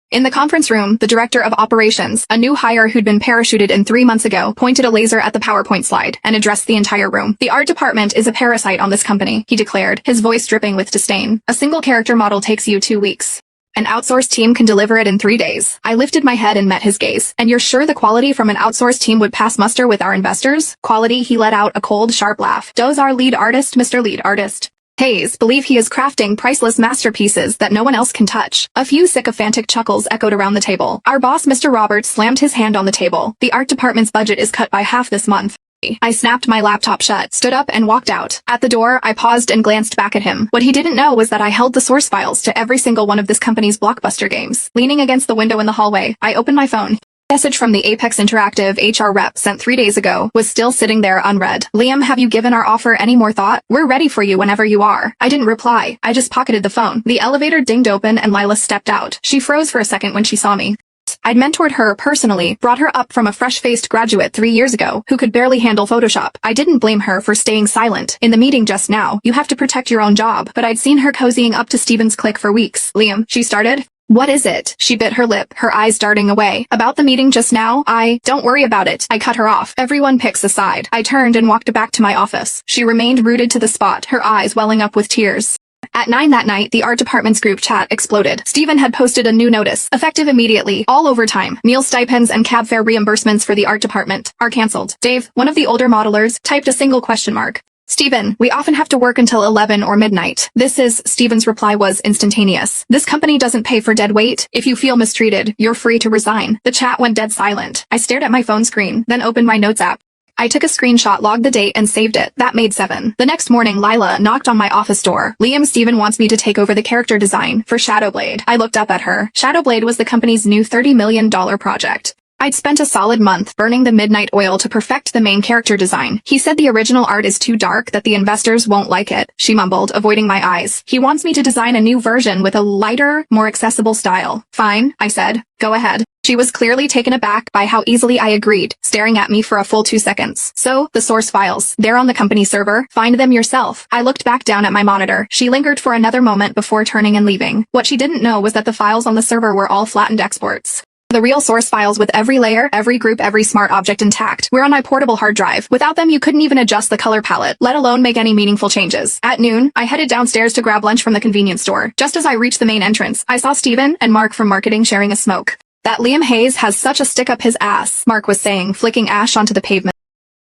In the conference room, the director of operations, a new hire who'd been parachuted in 3 months ago, pointed a laser at the PowerPoint slide and addressed the entire room. The art department is a parasite on this company, he declared, his voice dripping with disdain. A single character model takes you 2 weeks. An outsourced team can deliver it in 3 days. I lifted my head and met his gaze. And you're sure the quality from an outsourced team would pass muster with our investors? Quality, he let out a cold, sharp laugh. Does our lead artist, Mr. Lead Artist Hayes, believe he is crafting priceless masterpieces that no one else can touch? A few sycophantic chuckles echoed around the table. Our boss, Mr. Roberts, slammed his hand on the table. The art department's budget is cut by half this month. I snapped my laptop shut, stood up, and walked out. At the door, I paused and glanced back at him. What he didn't know was that I held the source files to every single one of this company's blockbuster games. Leaning against the window in the hallway, I opened my phone. Message from the Apex Interactive HR rep sent 3 days ago was still sitting there unread. Liam, have you given our offer any more thought? We're ready for you whenever you are. I didn't reply. I just pocketed the phone. The elevator dinged open and Lila stepped out. She froze for a second when she saw me. I'd mentored her personally, brought her up from a fresh-faced graduate 3 years ago who could barely handle Photoshop. I didn't blame her for staying silent. In the meeting just now, you have to protect your own job. But I'd seen her cozying up to Steven's clique for weeks. Liam, she started. What is it? She bit her lip, her eyes darting away. About the meeting just now, don't worry about it. I cut her off. Everyone picks a side. I turned and walked back to my office. She remained rooted to the spot, her eyes welling up with tears. At 9 that night, the art department's group chat exploded. Steven had posted a new notice, effective immediately. All overtime, meal stipends and cab fare reimbursements for the art department are cancelled. Dave, one of the older modelers, typed a single question mark. Steven, we often have to work until 11 or midnight. Steven's reply was instantaneous. This company doesn't pay for dead weight. If you feel mistreated, you're free to resign. The chat went dead silent. I stared at my phone screen, then opened my notes app. I took a screenshot, logged the date, and saved it. That made 7. The next morning, Lila knocked on my office door. Liam, Steven wants me to take over the character design for Shadowblade. I looked up at her. Shadowblade was the company's new $30 million project. I'd spent a solid month burning the midnight oil to perfect the main character design. He said the original art is too dark, that the investors won't like it. She mumbled, avoiding my eyes. He wants me to design a new version with a lighter, more accessible style. Fine, I said. Go ahead. She was clearly taken aback by how easily I agreed, staring at me for a full 2 seconds. So, the source files. They're on the company server. Find them yourself. I looked back down at my monitor. She lingered for another moment before turning and leaving. What she didn't know was that the files on the server were all flattened exports. The real source files with every layer, every group, every smart object intact. We're on my portable hard drive. Without them, you couldn't even adjust the color palette, let alone make any meaningful changes. At noon, I headed downstairs to grab lunch from the convenience store. Just as I reached the main entrance, I saw Steven and Mark from marketing sharing a smoke. That Liam Hayes has such a stick up his ass, Mark was saying, flicking ash onto the pavement.